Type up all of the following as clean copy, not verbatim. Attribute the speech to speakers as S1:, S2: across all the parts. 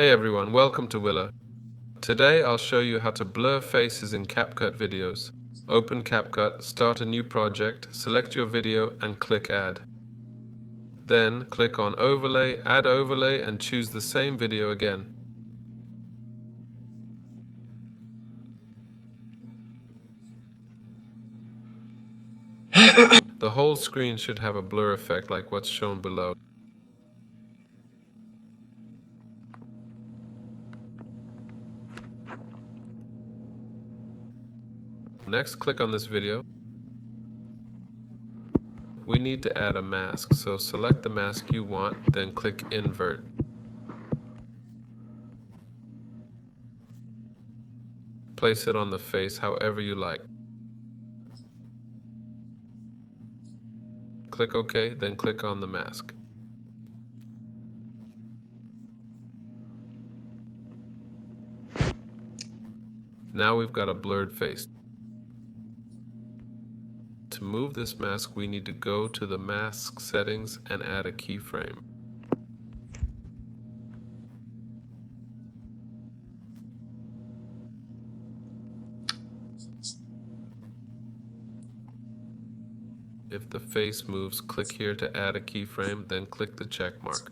S1: Hey everyone, welcome to Willa. Today I'll show you how to blur faces in CapCut videos. Open CapCut, start a new project, select your video and click Add. Then click on Overlay, Add Overlay and choose the same video again. The whole screen should have a blur effect like what's shown below. Next, click on this video. We need to add a mask, so select the mask you want, then click Invert. Place it on the face however you like. Click OK, then click on the mask. Now we've got a blurred face. To move this mask, we need to go to the mask settings and add a keyframe. If the face moves, click here to add a keyframe, then click the check mark.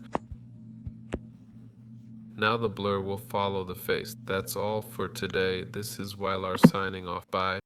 S1: Now the blur will follow the face. That's all for today. This is Wylar signing off. Bye.